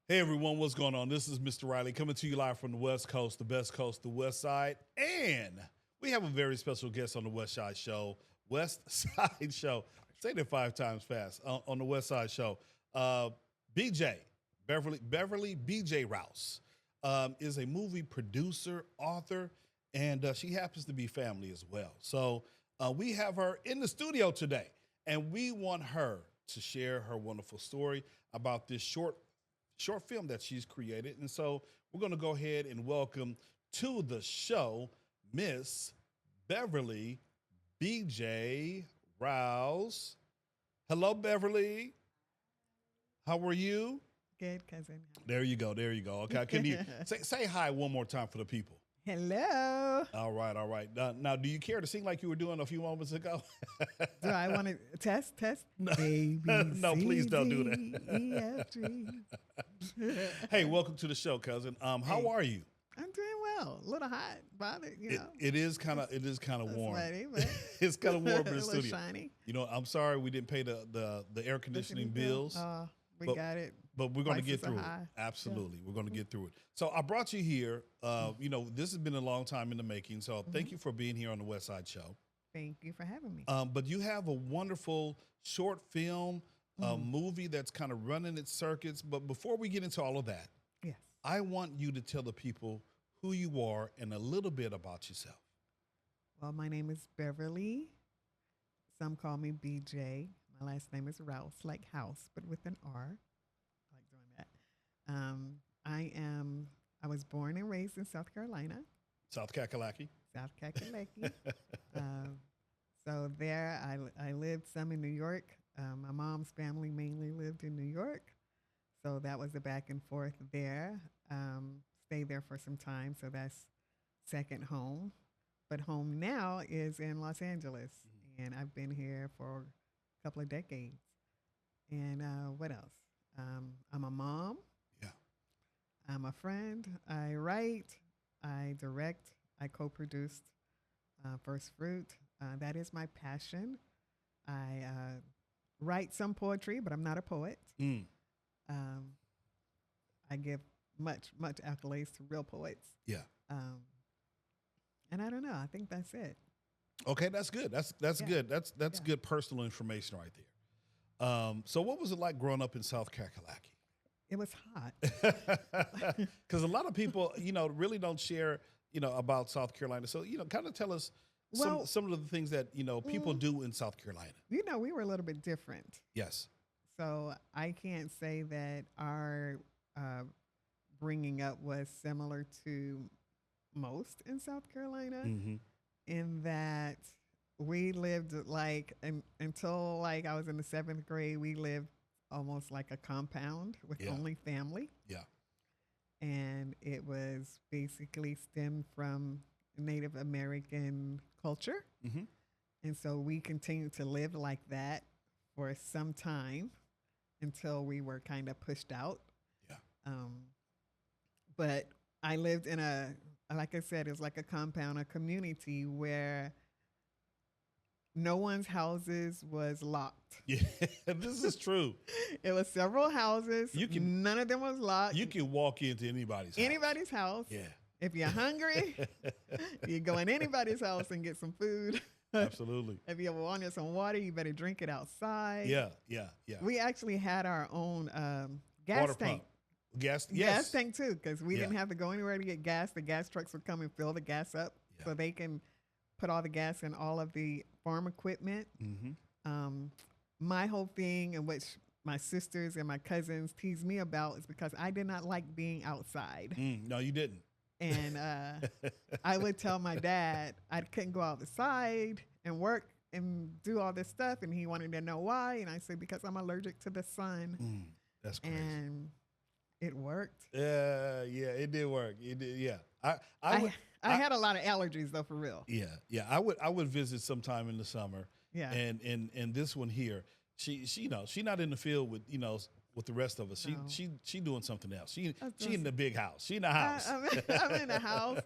Hey everyone, what's going on? This is Mr. Riley coming to you live from the West Coast, the best coast, the West Side. And we have a very special guest on the West Side Show. West Side Show. Say that 5 times fast on the West Side Show. BJ, Beverly BJ Rouse is a movie producer, author, and she happens to be family as well. So we have her in the studio today, and we want her to share her wonderful story about this short film that she's created. And so we're going to go ahead and welcome to the show Miss Beverly BJ Rouse. Hello, Beverly. How are you? Good, cousin. There you go. There you go. Okay. Can you say hi one more time for the people? Hello. All right. All right. Now, do you care to sing like you were doing a few moments ago? Do I want to test? No, A, B, no, C, please don't do D, E, F, G. Hey, welcome to the show, cousin. How Hey. are you? I'm doing well. A little hot, bothered, It is kind of warm. Sweaty, but It's kind of warm in the a little studio. shiny. You know, I'm sorry we didn't pay the air conditioning bills, We but- got it. but we're going to get prices are through it. high. Absolutely, we're going to get through it. So I brought you here. You know, this has been a long time in the making. So thank you for being here on the West Side Show. Thank you for having me. But you have a wonderful short film movie that's kind of running its circuits. But before we get into all of that, Yes. I want you to tell the people who you are and a little bit about yourself. Well, my name is Beverly. Some call me BJ. My last name is Rouse, like house, but with an R. I like doing that. I was born and raised in South Carolina, South Kakalaki. South Kakalaki. So there, I lived some in New York. My mom's family mainly lived in New York. So that was a back and forth there. Stayed there for some time. So that's second home. But home now is in Los Angeles. And I've been here for a couple of decades. And what else? I'm a mom. Yeah. I'm a friend. I write. I direct. I co-produced First Fruit. That is my passion. I write some poetry, but I'm not a poet. I give much accolades to real poets. Yeah. And I don't know. I think that's it. Okay, that's good. That's Yeah. good. That's Yeah. good personal information right there. So what was it like growing up in South Kakalaki? It was hot. Because a lot of people, you know, really don't share, you know, about South Carolina. So, you know, kind of tell us Well- some of the things that, you know, people do in South Carolina. You know, we were a little bit different. Yes. So I can't say that our bringing up was similar to most in South Carolina, Mm-hmm. in that we lived like until like I was in the 7th grade, we lived almost like a compound with Yeah. only family. Yeah. And it was basically stemmed from Native American culture. Mm-hmm. And so we continued to live like that for some time until we were kind of pushed out. Yeah. But I lived in like I said, it was like a compound, a community where no one's houses was locked. Yeah. This is true. It was several houses. None of them was locked. You can walk into anybody's house. Anybody's house. Yeah. If you're hungry, you go in anybody's house and get some food. Absolutely. If you wanted some water, you better drink it outside. Yeah. Yeah. Yeah. We actually had our own gas Water tank. pump. Gas. Yes. Gas tank too, because we Yeah. didn't have to go anywhere to get gas. The gas trucks would come and fill the gas up Yeah. so they can put all the gas in all of the farm equipment. Mm-hmm. My whole thing, and which my sisters and my cousins tease me about, is because I did not like being outside. No, you didn't. And I would tell my dad I couldn't go outside and work and do all this stuff. And he wanted to know why. And I said, because I'm allergic to the sun. That's crazy. And it worked. Yeah, it did work. It did. Yeah, I had a lot of allergies though, for real. yeah. I would visit sometime in the summer. Yeah. And this one here, she you know, she not in the field with, you know, with the rest of us. No. She doing something else. She That's in the big house. She in the house. I'm in the house.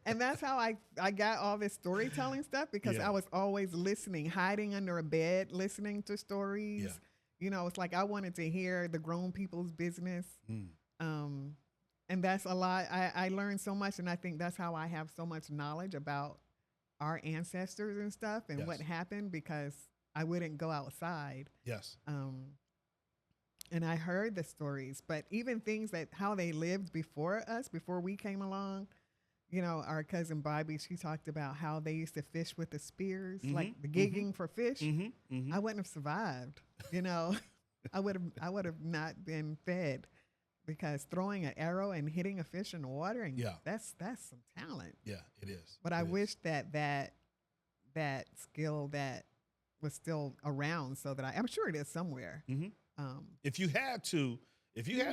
And that's how I got all this storytelling stuff, because Yeah. I was always listening, hiding under a bed, listening to stories. Yeah. You know, it's like I wanted to hear the grown people's business. And that's a lot. I learned so much, and I think that's how I have so much knowledge about our ancestors and stuff and what Yes. happened because I wouldn't go outside. Yes. And I heard the stories, but even things that how they lived before us, before we came along. You know, our cousin Bobby, she talked about how they used to fish with the spears, like the gigging for fish. I wouldn't have survived. You know, I would have not been fed because throwing an arrow and hitting a fish in the water and Yeah. that's some talent. Yeah, it is. But I It is. wish that skill that was still around so that I'm sure it is somewhere. If you had to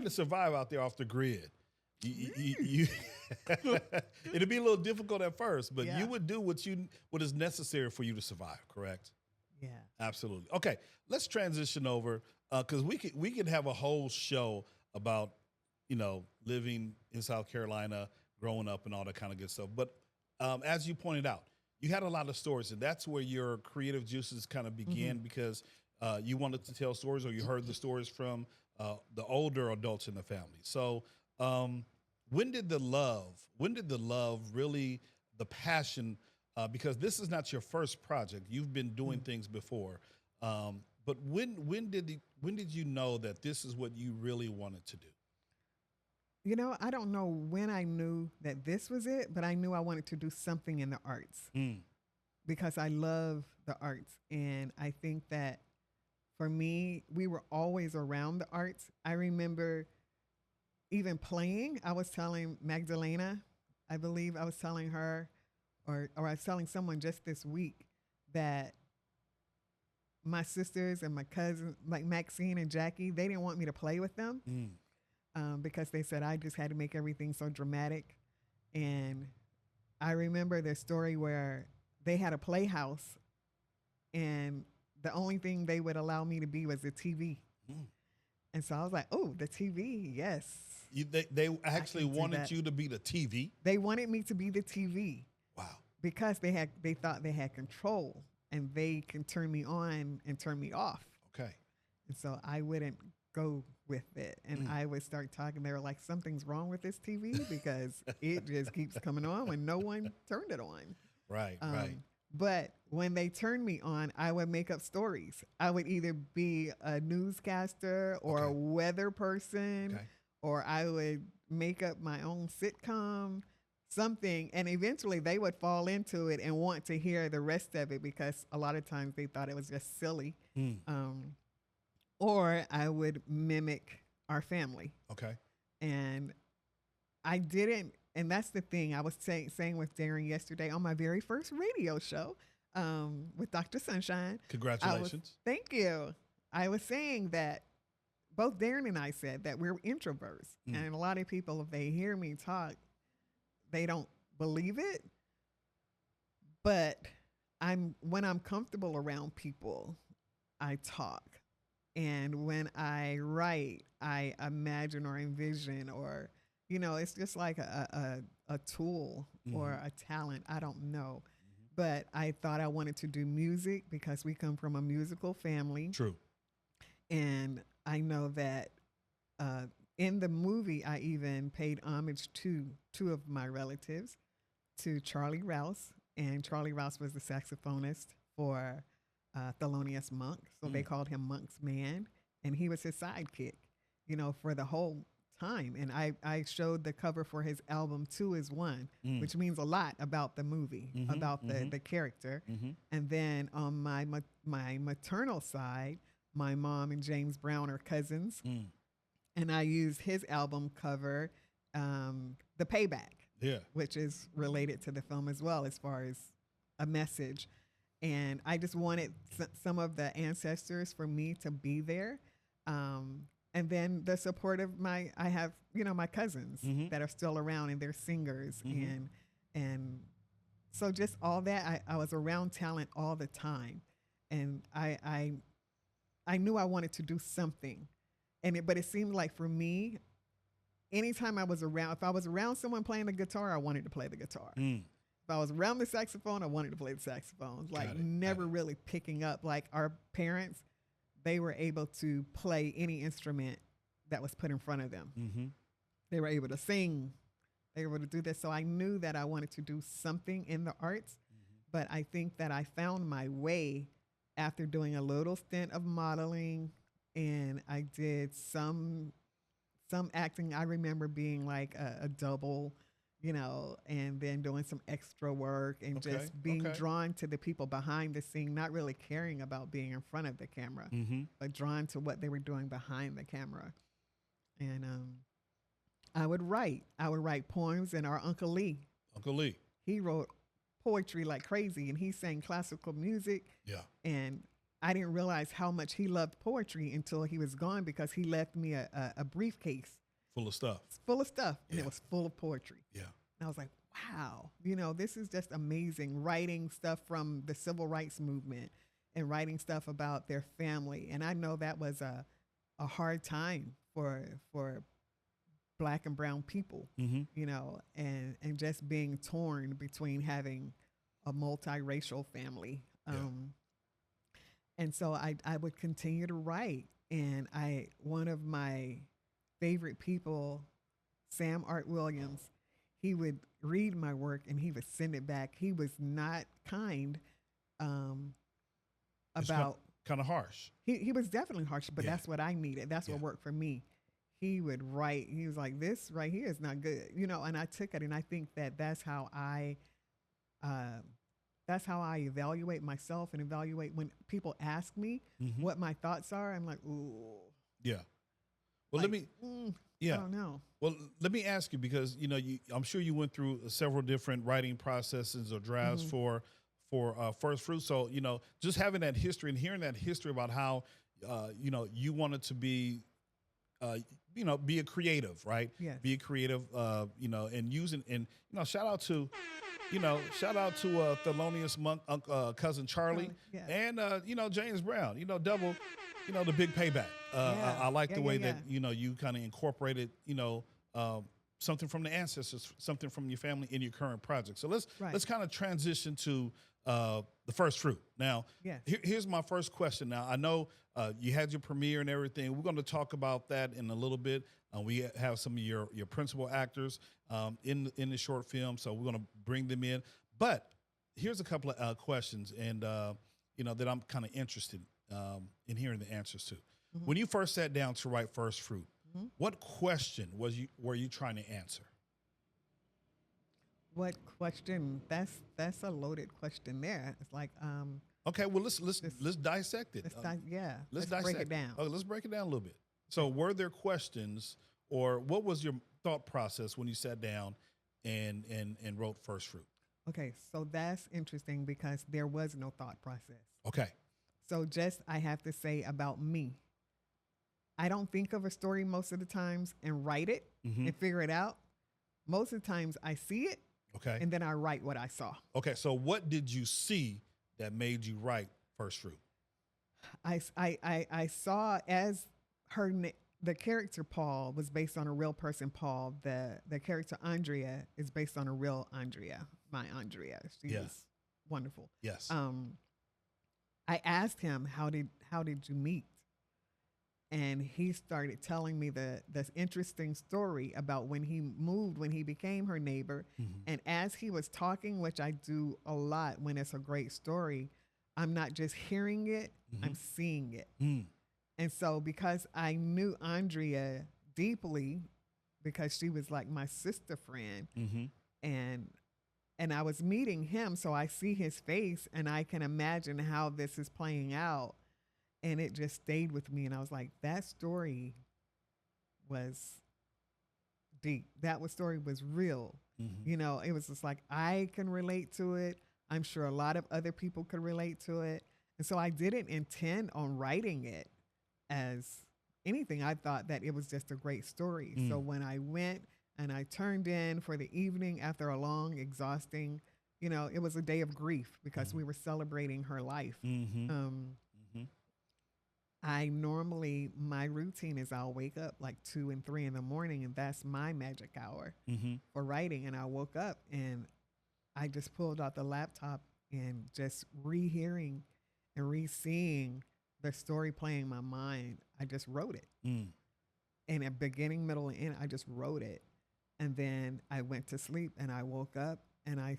survive out there off the grid, you it'd be a little difficult at first, but Yeah. you would do what is necessary for you to survive. Correct? Yeah. Absolutely. Okay, let's transition over because we could have a whole show about living in South Carolina, growing up, and all that kind of good stuff. But as you pointed out, you had a lot of stories, and that's where your creative juices kind of began because you wanted to tell stories, or you heard the stories from the older adults in the family. So when did the love really, the passion, because this is not your first project, you've been doing things before, but when did you know that this is what you really wanted to do? You know, I don't know when I knew that this was it, but I knew I wanted to do something in the arts because I love the arts. And I think that for me, we were always around the arts. I remember even playing. I was telling Magdalena, I believe I was telling her, or I was telling someone just this week that my sisters and my cousins, like Maxine and Jackie, they didn't want me to play with them. Because they said I just had to make everything so dramatic. And I remember their story where they had a playhouse and the only thing they would allow me to be was the TV. And so I was like, oh, the TV, yes. They actually can do wanted that. you to be the TV? They wanted me to be the TV Wow. because they thought they had control and they can turn me on and turn me off. Okay. And so I wouldn't go with it. And I would start talking. They were like, something's wrong with this TV because it just keeps coming on when no one turned it on. Right. But when they turned me on, I would make up stories. I would either be a newscaster or a weather person, or I would make up my own sitcom, something. And eventually they would fall into it and want to hear the rest of it because a lot of times they thought it was just silly. Or I would mimic our family. Okay. And I didn't, and that's the thing I was saying with Darren yesterday on my very first radio show with Dr. Sunshine. Congratulations. Thank you. I was saying that both Darren and I said that we're introverts. And a lot of people, if they hear me talk, they don't believe it. But when I'm comfortable around people, I talk. And when I write, I imagine or envision, or, it's just like a tool or a talent. I don't know. But I thought I wanted to do music because we come from a musical family. True. And I know that in the movie, I even paid homage to two of my relatives, to Charlie Rouse. And Charlie Rouse was the saxophonist for Thelonious Monk. So they called him Monk's Man. And he was his sidekick, for the whole time. And I showed the cover for his album 2 is 1, which means a lot about the movie, about the character. And then on my maternal side, my mom and James Brown are cousins. And I used his album cover, The Payback, which is related to the film as well as far as a message. And I just wanted some of the ancestors for me to be there. And then the support of I have, my cousins that are still around and they're singers. And so just all that, I was around talent all the time. And I knew I wanted to do something. But it seemed like for me, anytime I was around, if I was around someone playing the guitar, I wanted to play the guitar. If I was around the saxophone, I wanted to play the saxophone. Like never really picking up. Like our parents, they were able to play any instrument that was put in front of them. They were able to sing. They were able to do this. So I knew that I wanted to do something in the arts, but I think that I found my way after doing a little stint of modeling, and I did some acting. I remember being like a double, and then doing some extra work and Okay. just being Okay. drawn to the people behind the scene, not really caring about being in front of the camera, but drawn to what they were doing behind the camera. And I would write. I would write poems, and our Uncle Lee, Uncle Lee. he wrote poetry like crazy, and he sang classical music. Yeah. And I didn't realize how much he loved poetry until he was gone, because he left me a briefcase Full of stuff. full of stuff, and Yeah. it was full of poetry. Yeah. And I was like, wow, this is just amazing. Writing stuff from the civil rights movement and writing stuff about their family. And I know that was a hard time for Black and brown people, and just being torn between having a multiracial family. And so I would continue to write. And one of my favorite people, Sam Art Williams, he would read my work and he would send it back. He was not kind It's about. kind of harsh. He was definitely harsh, but Yeah. that's what I needed. That's what Yeah. worked for me. He would write. He was like, "This right here is not good," And I took it, and I think that uh, that's how I evaluate myself and evaluate when people ask me what my thoughts are. I'm like, "Ooh." Yeah. Well, Like, let me. I Yeah. don't know. Well, let me ask you, because I'm sure you went through several different writing processes or drafts for First Fruit. So just having that history and hearing that history about how you wanted to be be a creative, right? Yes. Be a creative, and using shout out to Thelonious Monk, cousin Charlie, Yeah. and James Brown, double, the big payback. I like the way that you kind of incorporated something from the ancestors, something from your family in your current project. So let's kind of transition to the First Fruit. Now, Yes. here's my first question. Now, I know you had your premiere and everything. We're going to talk about that in a little bit. We have some of your principal actors in the short film, so we're going to bring them in. But here's a couple of questions, and that I'm kind of interested in hearing the answers to. When you first sat down to write First Fruit, what question were you trying to answer? What question? That's a loaded question. There, it's like Okay, well let's dissect it. Let's break it down. Okay, let's break it down a little bit. So, were there questions, or what was your thought process when you sat down and wrote First Fruit? Okay, so that's interesting because there was no thought process. Okay. So I have to say about me, I don't think of a story most of the times and write it and figure it out. Most of the times I see it, Okay. and then I write what I saw. Okay. So, what did you see that made you write First Fruit? I saw as the character Paul was based on a real person. Paul, the character Andrea is based on a real Andrea. My Andrea, she is wonderful. Yes. I asked him, how did you meet? And he started telling me this interesting story about when he moved, when he became her neighbor. And as he was talking, which I do a lot when it's a great story, I'm not just hearing it, I'm seeing it. And so because I knew Andrea deeply, because she was like my sister friend, and I was meeting him, so I see his face and I can imagine how this is playing out. And it just stayed with me. And I was like, that story was deep. Story was real. It was just like, I can relate to it. I'm sure a lot of other people could relate to it. And so I didn't intend on writing it as anything. I thought that it was just a great story. So when I went and I turned in for the evening after a long, exhausting, it was a day of grief because we were celebrating her life. My routine is I'll wake up like 2 and 3 in the morning, and that's my magic hour for writing. And I woke up and I just pulled out the laptop and just rehearing and re-seeing the story playing in my mind. I just wrote it. in a beginning, middle, and end. I just wrote it. And then I went to sleep and I woke up and I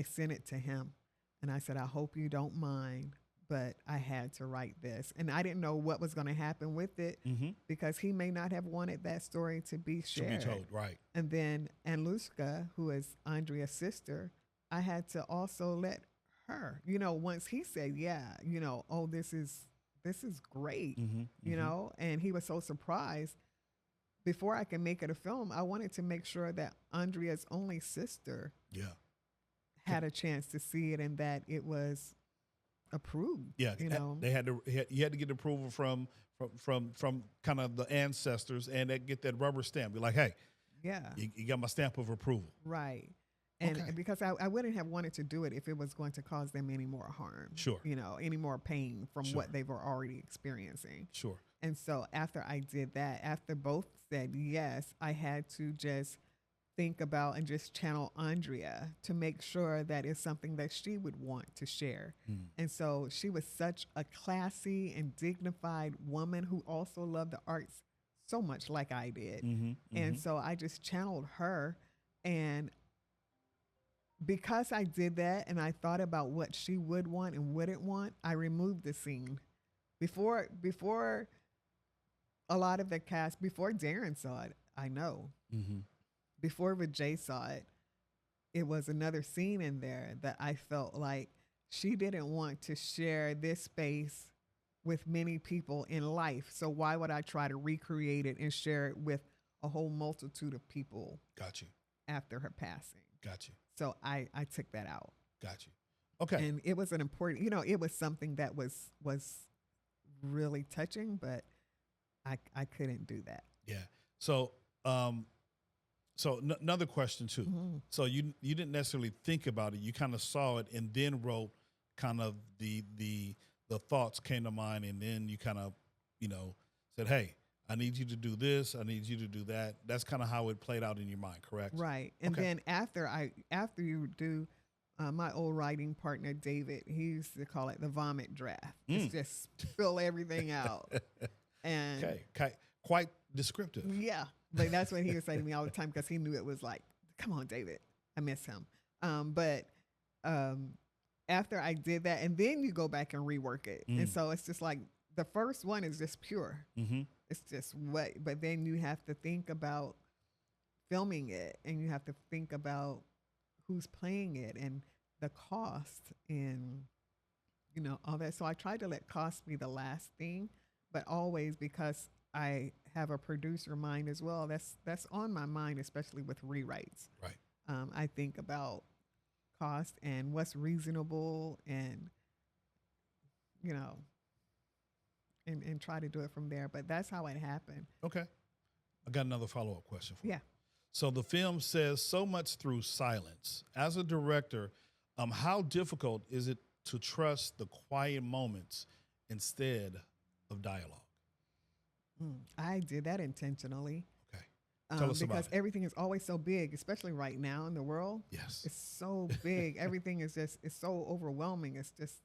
sent it to him. And I said, I hope you don't mind, but I had to write this. And I didn't know what was going to happen with it because he may not have wanted that story to be shared. To be told, right. And then Anlushka, who is Andrea's sister, I had to also let her, once he said, yeah, oh, this is great, and he was so surprised. Before I can make it a film, I wanted to make sure that Andrea's only sister had a chance to see it and that it was approved. Yeah, they had to. You had to get approval from kind of the ancestors, and they get that rubber stamp. Be like, hey, you got my stamp of approval, right? And because I wouldn't have wanted to do it if it was going to cause them any more harm, any more pain from what they were already experiencing. Sure. And so after I did that, after both said yes, I had to just think about and just channel Andrea to make sure that it's something that she would want to share. And so she was such a classy and dignified woman who also loved the arts so much like I did. And so I just channeled her. And because I did that and I thought about what she would want and wouldn't want, I removed the scene. Before a lot of the cast, before Darren saw it, I know. Before Vijay saw it, it was another scene in there that I felt like she didn't want to share this space with many people in life. So why would I try to recreate it and share it with a whole multitude of people? Got you. After her passing. Got you. So I took that out. Got you. Okay. And it was an important, it was something that was really touching, but I couldn't do that. Yeah. So, another question too. So you didn't necessarily think about it. You kind of saw it and then wrote kind of the thoughts came to mind, and then you kind of, said, hey, I need you to do this. I need you to do that. That's kind of how it played out in your mind, correct? Right. And then after you do, my old writing partner, David, he used to call it the vomit draft. It's just spill everything out. And quite descriptive. Yeah. But that's what he would say to me all the time because he knew it was like, come on, David. I miss him. But after I did that, and then you go back and rework it. And so it's just like the first one is just pure. It's just but then you have to think about filming it, and you have to think about who's playing it and the cost and, all that. So I tried to let cost be the last thing, but always because I have a producer mind as well. That's on my mind, especially with rewrites. Right. I think about cost and what's reasonable, and and try to do it from there. But that's how it happened. Okay. I got another follow-up question for you. Yeah. So the film says so much through silence. As a director, how difficult is it to trust the quiet moments instead of dialogue? I did that intentionally. Okay. Tell us about because it. everything is always so big, especially right now in the world. Yes. It's so big. Everything is it's so overwhelming. It's just,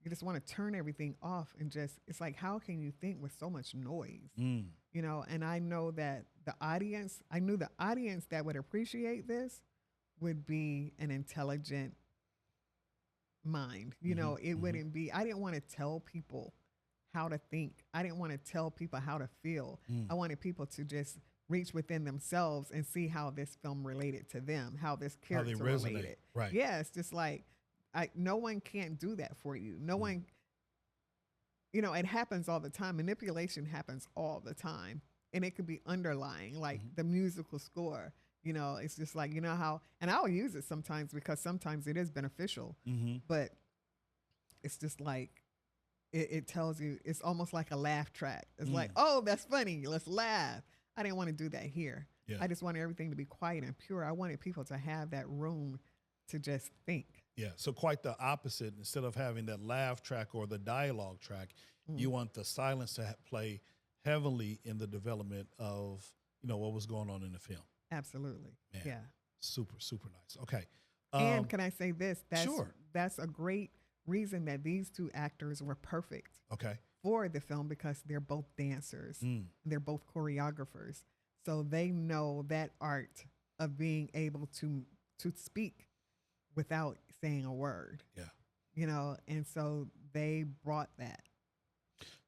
you just want to turn everything off and it's like, how can you think with so much noise? And I know that I knew the audience that would appreciate this would be an intelligent mind. It wouldn't be, I didn't want to tell people how to think. I didn't want to tell people how to feel. I wanted people to just reach within themselves and see how this film related to them, how this character related. Right. Yeah, it's just like, no one can't do that for you. No one, it happens all the time. Manipulation happens all the time. And it could be underlying, like the musical score. It's just like, how, and I'll use it sometimes because sometimes it is beneficial. But it's just like, it tells you, it's almost like a laugh track. It's like, oh, that's funny. Let's laugh. I didn't want to do that here. Yeah. I just wanted everything to be quiet and pure. I wanted people to have that room to just think. Yeah. So quite the opposite. Instead of having that laugh track or the dialogue track, you want the silence to play heavily in the development of, what was going on in the film. Absolutely. Man, yeah. Super, super nice. Okay. And can I say this? Sure. That's a great reason that these two actors were perfect Okay. for the film because they're both dancers. Mm. They're both choreographers. So they know that art of being able to speak without saying a word, Yeah. and so they brought that.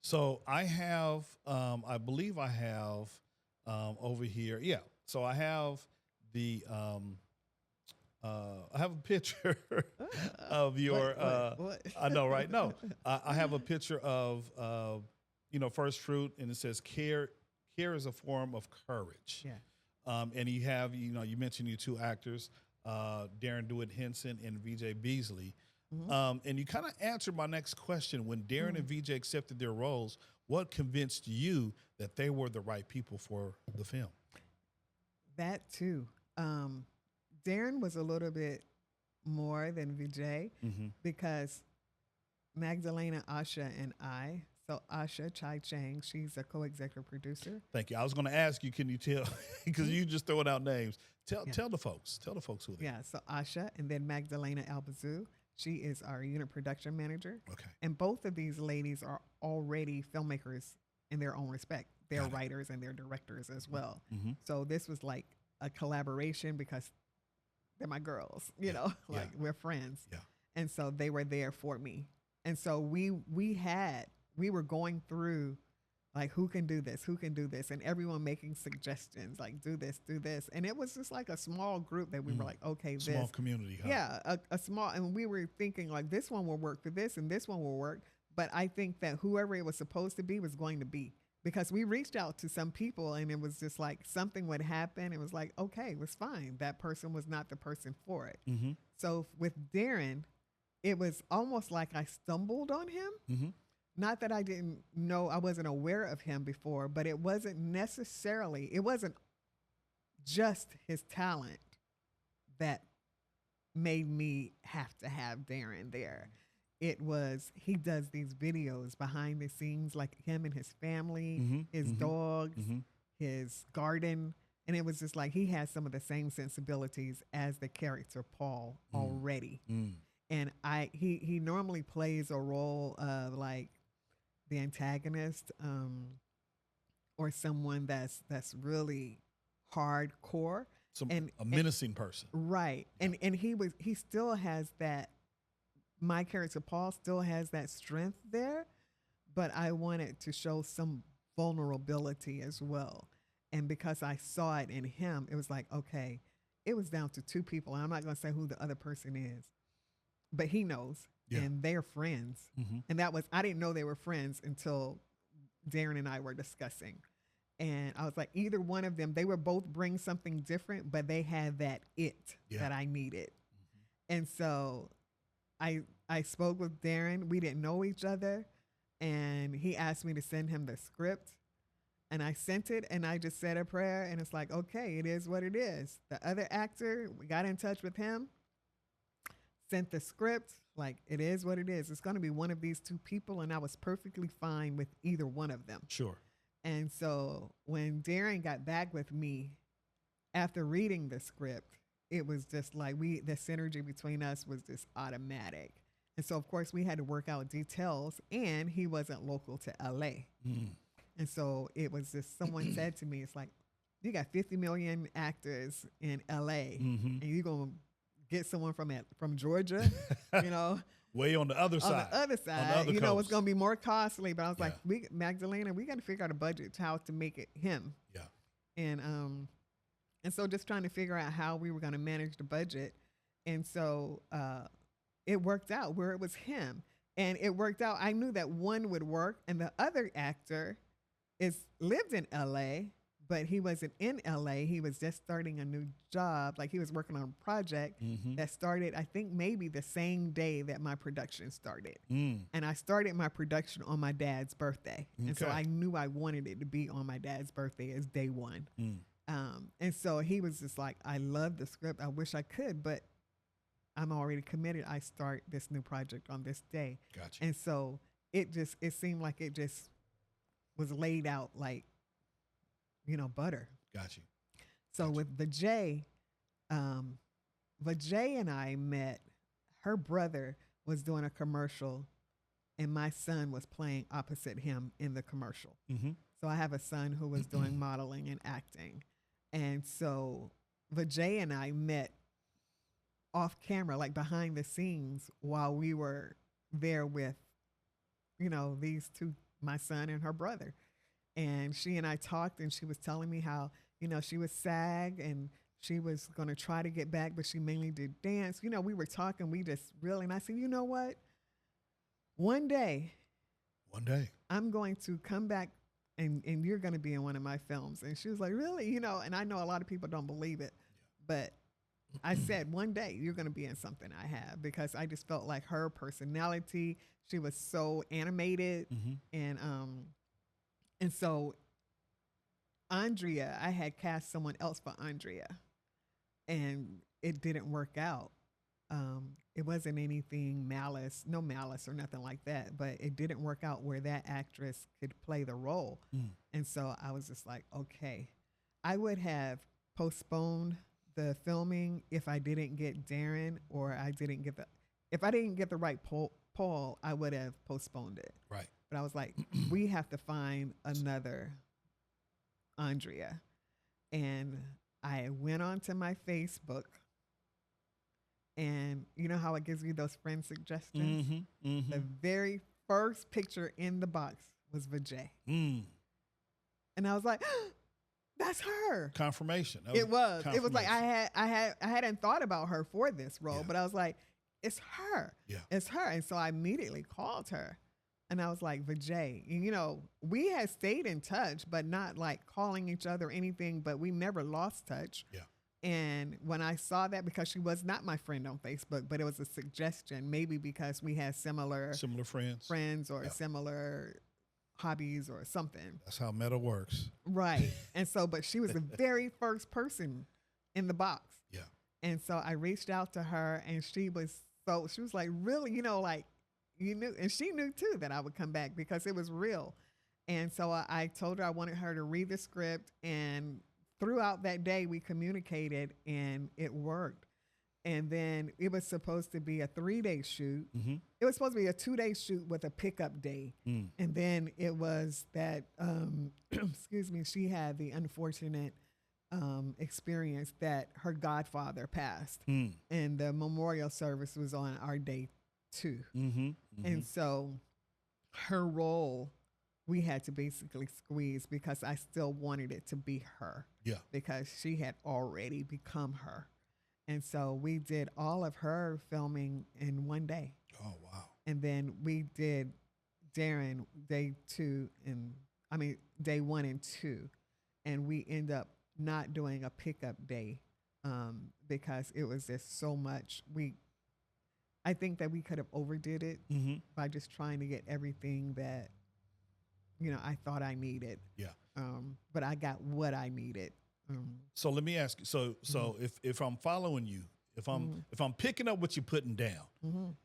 So I have, I believe I have over here. Yeah. So I have the, I have a picture of your. What? I know, right? No, I have a picture of, first fruit, and it says care. Care is a form of courage. Yeah. And you have, you mentioned your two actors, Darren Dewitt Henson and VJ Beasley. And you kind of answered my next question. When Darren and VJ accepted their roles, what convinced you that they were the right people for the film? That too. Darren was a little bit more than VJ because Magdalena, Asha, and I. So Asha Chai Chang, she's a co-executive producer. Thank you. I was going to ask you, can you tell, because you just throwing out names. Tell the folks who they are. Yeah, so Asha, and then Magdalena Albazu. She is our unit production manager. Okay. And both of these ladies are already filmmakers in their own respect. They're writers and they're directors as well. So this was like a collaboration because they're my girls, we're friends. Yeah. And so they were there for me. And so we were going through like, who can do this, and everyone making suggestions like, do this. And it was just like a small group that we were like, okay, Small community. Huh? Yeah, a small, and we were thinking like, this one will work for this and this one will work. But I think that whoever it was supposed to be was going to be, because we reached out to some people and it was just like something would happen. It was like, okay, it was fine. That person was not the person for it. So with Darren, it was almost like I stumbled on him. Not that I didn't know, I wasn't aware of him before, but it wasn't just his talent that made me have to have Darren there. It was, he does these videos behind the scenes, like him and his family, his dogs, his garden. And it was just like, he has some of the same sensibilities as the character Paul already. And he normally plays a role of like the antagonist, or someone that's really hardcore, a menacing person, right? Yeah. And he still has that. My character Paul still has that strength there, but I wanted to show some vulnerability as well. And because I saw it in him, it was like, okay, it was down to two people. And I'm not going to say who the other person is, but he knows. Yeah. And they're friends. And I didn't know they were friends until Darren and I were discussing. And I was like, either one of them, they were both bring something different, but they had that that I needed. And so I spoke with Darren. We didn't know each other. And he asked me to send him the script. And I sent it, and I just said a prayer. And it's like, okay, it is what it is. The other actor, we got in touch with him, sent the script. Like, it is what it is. It's going to be one of these two people, and I was perfectly fine with either one of them. Sure. And so when Darren got back with me after reading the script, it was just like the synergy between us was just automatic. And so, of course, we had to work out details, and he wasn't local to LA. And so it was just, someone said to me, it's like, you got 50 million actors in LA, and you're going to get someone from Georgia, way on the other side. On the other side, it's going to be more costly. But I was like, Magdalena, we got to figure out a budget to how to make it him. Yeah. And so just trying to figure out how we were going to manage the budget. And so it worked out where it was him. And it worked out. I knew that one would work, and the other actor lived in LA, but he wasn't in LA. He was just starting a new job. Like, he was working on a project that started, I think, maybe the same day that my production started. And I started my production on my dad's birthday. And so I knew I wanted it to be on my dad's birthday as day one. And so he was just like, I love the script. I wish I could, but I'm already committed. I start this new project on this day. Gotcha. And so it seemed like it just was laid out like, butter. Got you. So with Vijay and I met, her brother was doing a commercial and my son was playing opposite him in the commercial. Mm-hmm. So I have a son who was doing modeling and acting. And so Vijay and I met off camera, like behind the scenes, while we were there with, these two, my son and her brother. And she and I talked, and she was telling me how, she was SAG and she was going to try to get back, but she mainly did dance. We were talking, we just really, and I said, you know what? One day, I'm going to come back and you're going to be in one of my films. And she was like, really? And I know a lot of people don't believe it, but I said, one day you're going to be in something I have, because I just felt like her personality, she was so animated. And so Andrea, I had cast someone else for Andrea, and it didn't work out. It wasn't anything no malice or nothing like that, but it didn't work out where that actress could play the role. And so I was just like, okay, I would have postponed the filming if I didn't get Darren, or if I didn't get the right Paul, I would have postponed it. Right. But I was like, we have to find another Andrea. And I went onto my Facebook, and you know how it gives you those friend suggestions? The very first picture in the box was Vijay. And I was like, that's her. Confirmation. It was like I hadn't thought about her for this role, but I was like, it's her. Yeah. It's her. And so I immediately called her. And I was like, Vijay, we had stayed in touch, but not like calling each other or anything, but we never lost touch. Yeah. And when I saw that, because she was not my friend on Facebook, but it was a suggestion, maybe because we had similar friends or similar hobbies or something. That's how meta works. Right. And so, but she was the very first person in the box. Yeah. And so I reached out to her, and she was like, really, like, you knew, and she knew too that I would come back because it was real. And so I told her I wanted her to read the script, and throughout that day we communicated, and it worked. And then it was supposed to be a 3-day shoot. It was supposed to be a 2-day shoot with a pickup day. And then it was that, excuse me, she had the unfortunate experience that her godfather passed. And the memorial service was on our day 2. And so her role, we had to basically squeeze, because I still wanted it to be her. Yeah. Because she had already become her. And so we did all of her filming in one day. Oh, wow. And then we did Darren day 1 and 2. And we end up not doing a pickup day because it was just so much. I think that we could have overdid it by just trying to get everything that, I thought I needed. Yeah. But I got what I needed. So let me ask you. So if I'm following you, if I'm picking up what you're putting down,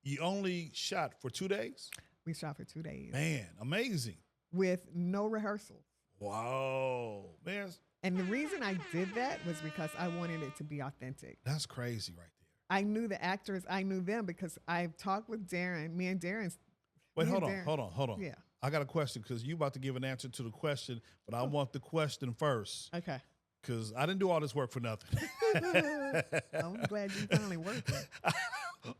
you only shot for 2 days? We shot for 2 days. Man, amazing. With no rehearsals. Wow, man. And the reason I did that was because I wanted it to be authentic. That's crazy right there. I knew the actors. I knew them because I've talked with Darren. Me and Darren. Wait, hold on. Yeah. I got a question, because you about to give an answer to the question, but I want the question first. Okay. Because I didn't do all this work for nothing. I'm glad you finally worked it.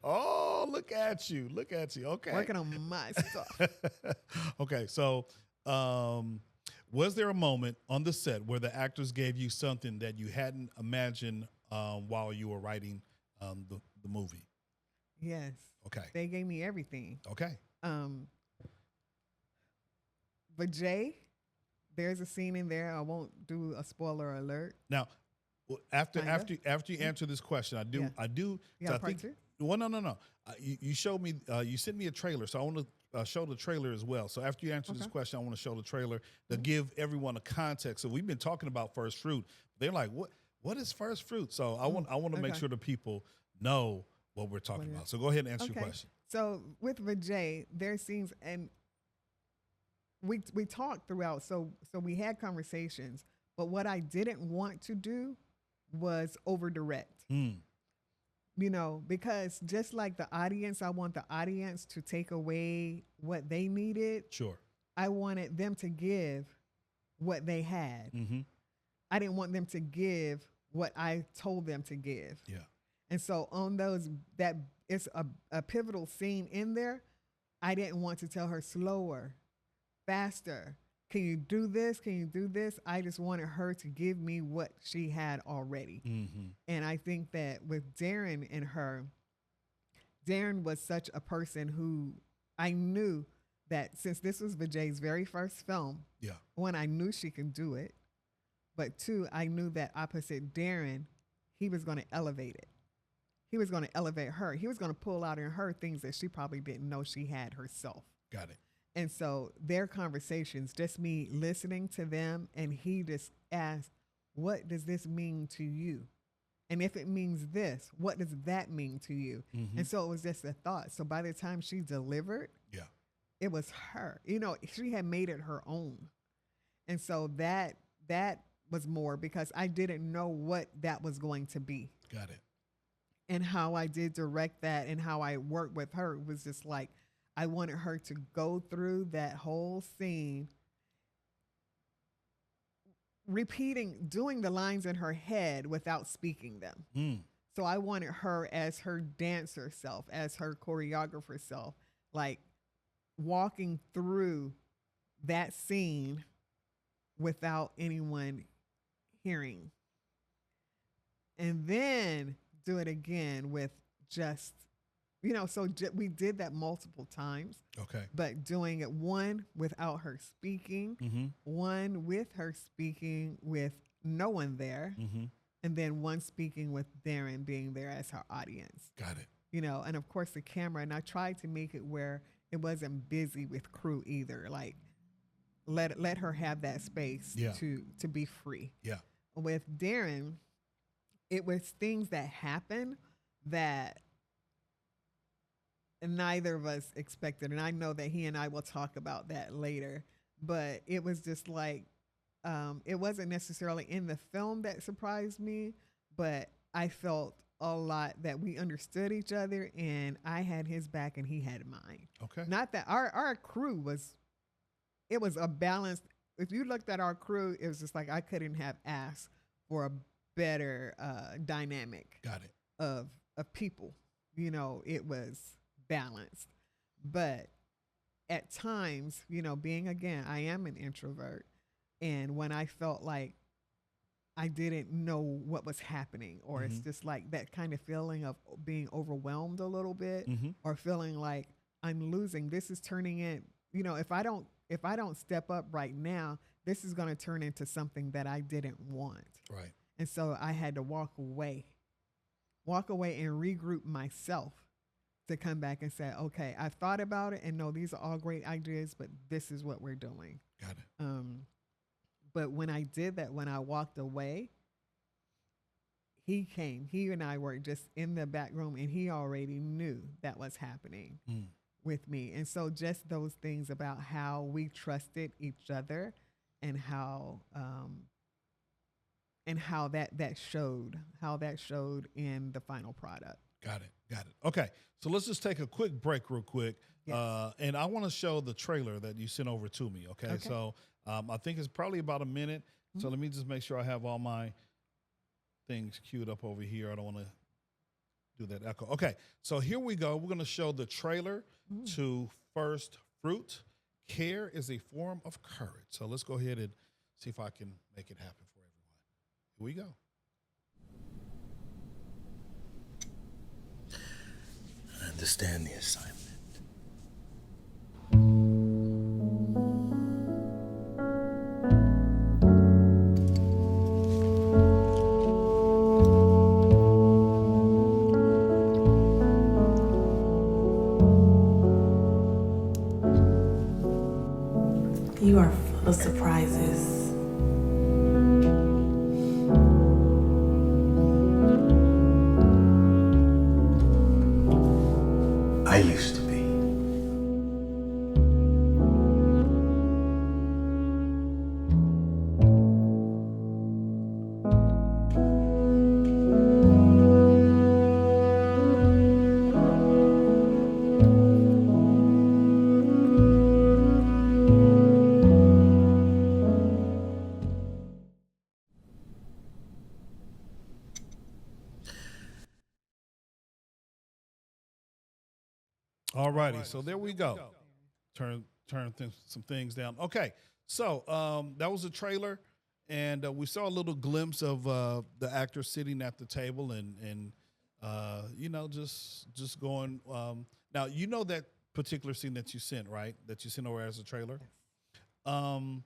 Oh, look at you. Okay. Working on my stuff. Okay. So was there a moment on the set where the actors gave you something that you hadn't imagined while you were writing the movie? Yes. Okay. They gave me everything. Okay. Vijay, there's a scene in there. I won't do a spoiler alert. Now, after you answer this question, I do. Yeah, so part 2? Well, no. You showed me. You sent me a trailer, so I want to show the trailer as well. So after you answer this question, I want to show the trailer to give everyone a context. So we've been talking about first fruit. They're like, what is first fruit? So I want to make sure the people know what we're talking about. So go ahead and answer your question. So with Vijay, there's scenes, and we talked throughout. So we had conversations, but what I didn't want to do was over direct. because just like the audience, I want the audience to take away what they needed. Sure. I wanted them to give what they had. Mm-hmm. I didn't want them to give what I told them to give. Yeah. And so on those, that it's a pivotal scene in there. I didn't want to tell her slower, faster. Can you do this? Can you do this? I just wanted her to give me what she had already. Mm-hmm. And I think that with Darren and her, Darren was such a person who I knew that since this was Vijay's very first film, Yeah. one, I knew she could do it. But two, I knew that opposite Darren, he was going to elevate it. He was going to elevate her. He was going to pull out in her things that she probably didn't know she had herself. Got it. And so their conversations, just me listening to them, and he just asked, what does this mean to you? And if it means this, what does that mean to you? Mm-hmm. And so it was just a thought. So by the time she delivered, Yeah. it was her. She had made it her own. And so that was more because I didn't know what that was going to be. Got it. And how I did direct that and how I worked with her was just like, I wanted her to go through that whole scene, doing the lines in her head without speaking them. Mm. So I wanted her as her dancer self, as her choreographer self, like walking through that scene without anyone hearing. And then do it again with just, we did that multiple times. Okay. But doing it one without her speaking, Mm-hmm. one with her speaking with no one there, Mm-hmm. and then one speaking with Darren being there as her audience. Got it. And of course the camera, and I tried to make it where it wasn't busy with crew either. Like let her have that space to be free. Yeah. With Darren, it was things that happened that neither of us expected. And I know that he and I will talk about that later. But it was just like, it wasn't necessarily in the film that surprised me, but I felt a lot that we understood each other and I had his back and he had mine. Okay. Not that our crew was a balanced. If you looked at our crew, it was just like I couldn't have asked for a better dynamic. Got it. Of people. It was balanced. But at times, being again, I am an introvert. And when I felt like I didn't know what was happening, or it's just like that kind of feeling of being overwhelmed a little bit, or feeling like I'm losing. This is turning in, if I don't step up right now, this is going to turn into something that I didn't want. Right. And so I had to walk away and regroup myself to come back and say, okay, I've thought about it and no, these are all great ideas, but this is what we're doing. Got it. But when I did that, when I walked away, he came. He and I were just in the back room and he already knew that was happening with me. And so just those things about how we trusted each other and how that showed in the final product. Got it. Okay, so let's just take a quick break real quick. Yes. And I want to show the trailer that you sent over to me, okay? So I think it's probably about a minute. So let me just make sure I have all my things queued up over here. I don't want to do that echo. Okay, so here we go. We're going to show the trailer to First Fruit. Care is a form of courage. So let's go ahead and see if I can make it happen for everyone. Here we go. I understand the assignment. You are full of surprises. I used to All righty. So there we go. Turn some things down. Okay. So that was a trailer, and we saw a little glimpse of the actor sitting at the table and you know, just going. Now you know that particular scene that you sent, right? That you sent over as a trailer. Kind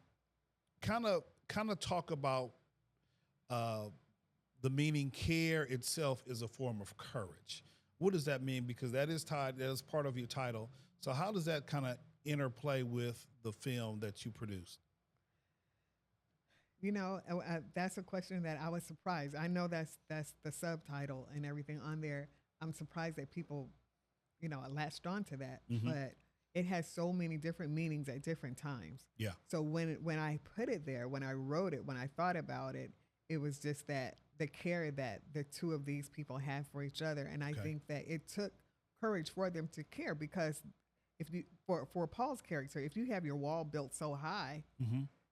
of talk about the meaning care itself is a form of courage. What does that mean? Because that is tied, that is part of your title. So how does that kind of interplay with the film that you produced? You know, that's a question that I was surprised. I know that's the subtitle and everything on there. I'm surprised that people, you know, latched onto that, but it has so many different meanings at different times. Yeah. So when I put it there, when I wrote it, when I thought about it, it was just that the care that the two of these people have for each other, and I think that it took courage for them to care, because if you for Paul's character, if you have your wall built so high,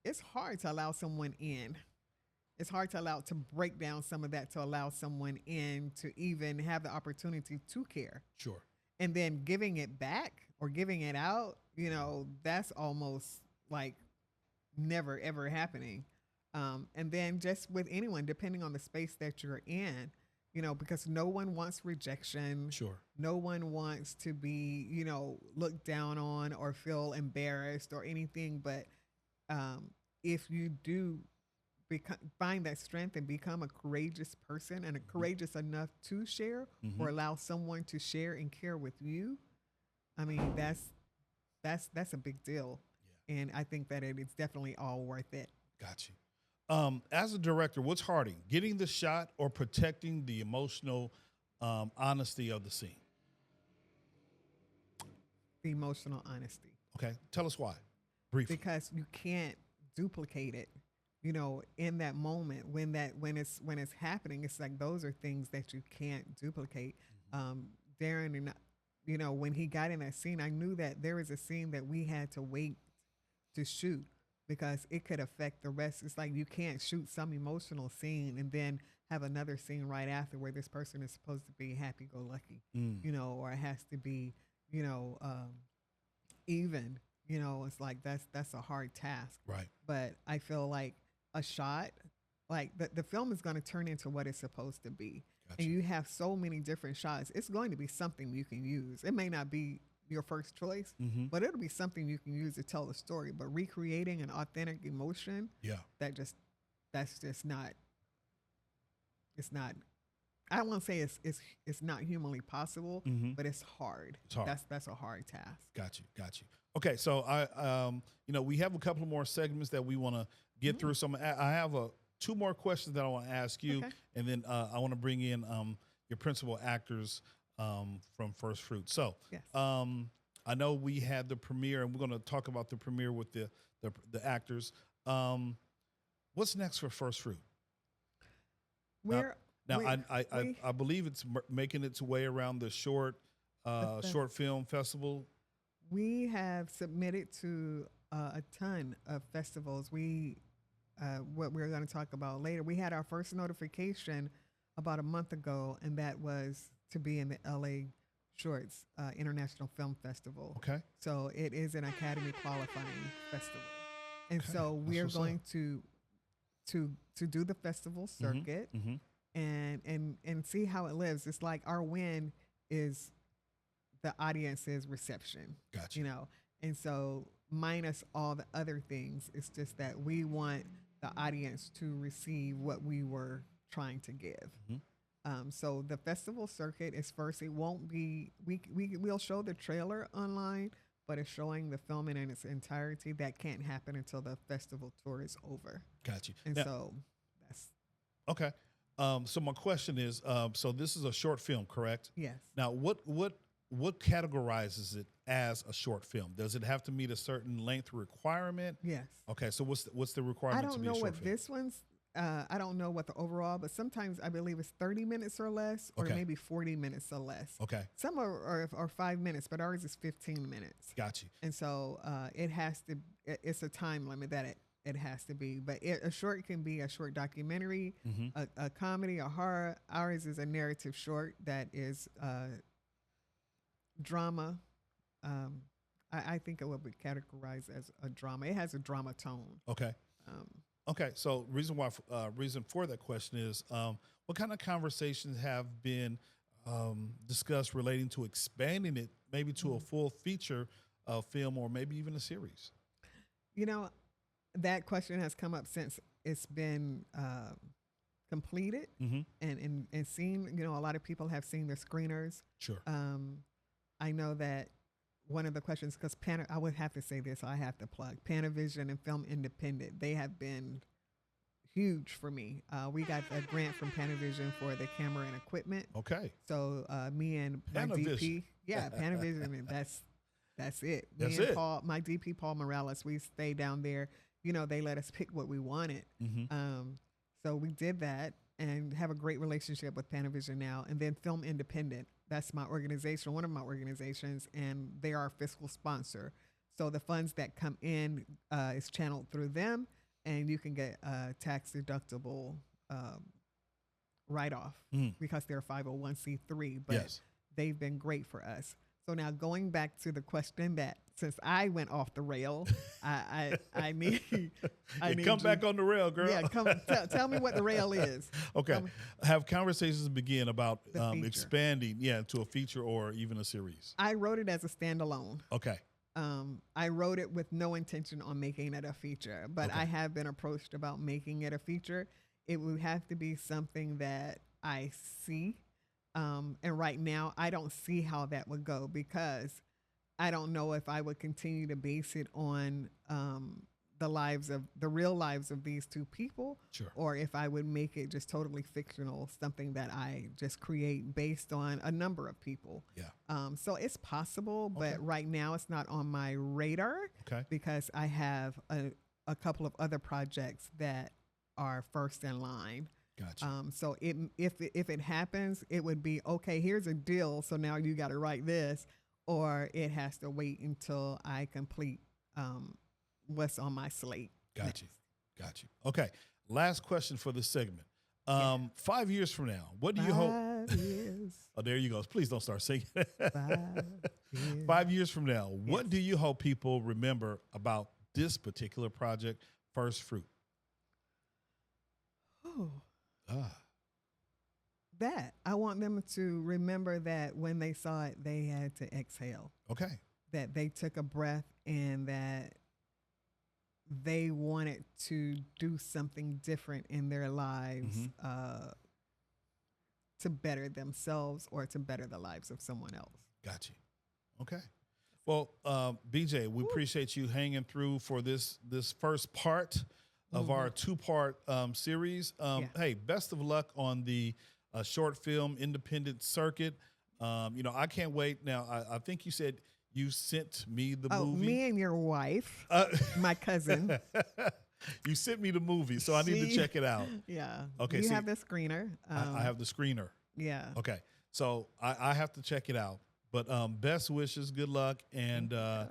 it's hard to allow someone in. It's hard to break down some of that, to allow someone in to even have the opportunity to care. Sure. And then giving it back or giving it out, you know, that's almost like never ever happening. And then just with anyone, depending on the space that you're in, you know, because no one wants rejection. Sure. No one wants to be, you know, looked down on or feel embarrassed or anything. But if you do find that strength and become a courageous person and courageous enough to share or allow someone to share and care with you, I mean, that's a big deal. Yeah. And I think that it's definitely all worth it. Got you. As a director, what's harder, getting the shot or protecting the emotional honesty of the scene? The emotional honesty. Okay. Tell us why, briefly. Because you can't duplicate it. You know, in that moment when it's happening, it's like those are things that you can't duplicate. Darren and, you know, when he got in that scene, I knew that there was a scene that we had to wait to shoot because it could affect the rest. It's like you can't shoot some emotional scene and then have another scene right after where this person is supposed to be happy-go-lucky, you know, or it has to be, you know, even. You know, it's like that's a hard task. Right. But I feel like a shot, like the film is going to turn into what it's supposed to be. Gotcha. And you have so many different shots. It's going to be something you can use. It may not be your first choice, but it'll be something you can use to tell the story. But recreating an authentic emotion, that's just not. It's not. I don't want to say it's not humanly possible, but it's hard. It's hard. That's a hard task. Got you. Okay, so you know, we have a couple more segments that we want to get through. So I have two more questions that I want to ask you, and then I want to bring in your principal actors from First Fruit. So yes. I know we had the premiere, and we're going to talk about the premiere with the actors. What's next for First Fruit? I believe it's making its way around the short film festival. We have submitted to a ton of festivals. What we're going to talk about later. We had our first notification about a month ago, and that was to be in the LA Shorts International Film Festival. Okay. So it is an Academy qualifying festival, and so we are going to do the festival circuit and see how it lives. It's like our win is the audience's reception. Gotcha. You know, and so minus all the other things, it's just that we want the audience to receive what we were trying to give. So the festival circuit is first. It won't be, we'll show the trailer online, but it's showing the film in its entirety. That can't happen until the festival tour is over. Got you. And now, so that's. Okay. So my question is, so this is a short film, correct? Yes. Now, what categorizes it as a short film? Does it have to meet a certain length requirement? Yes. Okay, so what's the requirement to be a short film? I don't know what this one's, I don't know what the overall, but sometimes I believe it's 30 minutes or less, or maybe 40 minutes or less. Okay. Some are 5 minutes, but ours is 15 minutes. Got you. And so it's a time limit that it has to be. But a short can be a short documentary, a comedy, a horror. Ours is a narrative short that is drama, I think it would be categorized as a drama. It has a drama tone. Okay. Um, Okay. So reason for that question is, what kind of conversations have been discussed relating to expanding it maybe to a full feature film or maybe even a series? you know, that question has come up since it's been completed Mm-hmm. and seen. You know, a lot of people have seen the screeners. Sure. I know that one of the questions, because I would have to say this, I have to plug Panavision and Film Independent. They have been huge for me. We got a grant from Panavision for the camera and equipment. Okay. So me and my Panavision. DP, Panavision, and that's it. That's me and it. Paul, my DP Paul Morales, we stayed down there. You know, they let us pick what we wanted. Mm-hmm. So we did that and have a great relationship with Panavision now. And then Film Independent, that's my organization, one of my organizations, and they are our fiscal sponsor. So the funds that come in is channeled through them, and you can get a tax deductible write-off because they're 501c3. But Yes. they've been great for us. So now going back to the question that since I went off the rail, I need Come you- back on the rail, girl. Yeah, tell me what the rail is. Okay. Have conversations begin about The feature. expanding, to a feature or even a series. I wrote it as a standalone. Okay. I wrote it with no intention on making it a feature, but Okay. I have been approached about making it a feature. It would have to be something that I see. And right now, I don't see how that would go because I don't know if I would continue to base it on the real lives of these two people, Sure. or if I would make it just totally fictional, something that I just create based on a number of people. Yeah. So it's possible, but Okay. right now it's not on my radar Okay. because I have a couple of other projects that are first in line. Gotcha. So if it happens, it would be, okay, here's a deal. So now you got to write this, or it has to wait until I complete what's on my slate. Got you. Got you. Okay. Last question for this segment. 5 years from now, what do you hope? 5 years. Oh, there you go. Please don't start singing. 5 years. 5 years from now, what do you hope people remember about this particular project, First Fruit? Oh, Ah, that. I want them to remember that when they saw it, they had to exhale, okay. that they took a breath, and that they wanted to do something different in their lives to better themselves or to better the lives of someone else. Got you. Okay. Well, BJ, we appreciate you hanging through for this first part of our two-part series. Hey, best of luck on the short film independent circuit. I can't wait. Now, I think you said you sent me the movie. Me and your wife, my cousin. You sent me the movie, so I need to check it out. Yeah. Okay, You see, have the screener. I have the screener. Yeah. Okay, so I have to check it out. But best wishes, good luck, and man,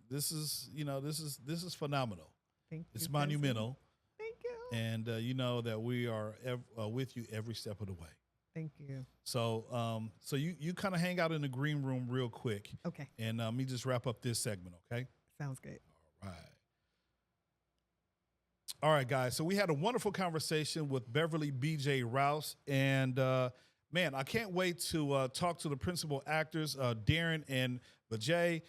this is phenomenal. Thank you. It's cousin. monumental, Thank you. and you know that we are with you every step of the way. Thank you. So you kind of hang out in the green room real quick, Okay. and let me just wrap up this segment, okay? Sounds good. All right, guys. So we had a wonderful conversation with Beverly BJ Rouse, and man, I can't wait to talk to the principal actors, Darren and Vijay,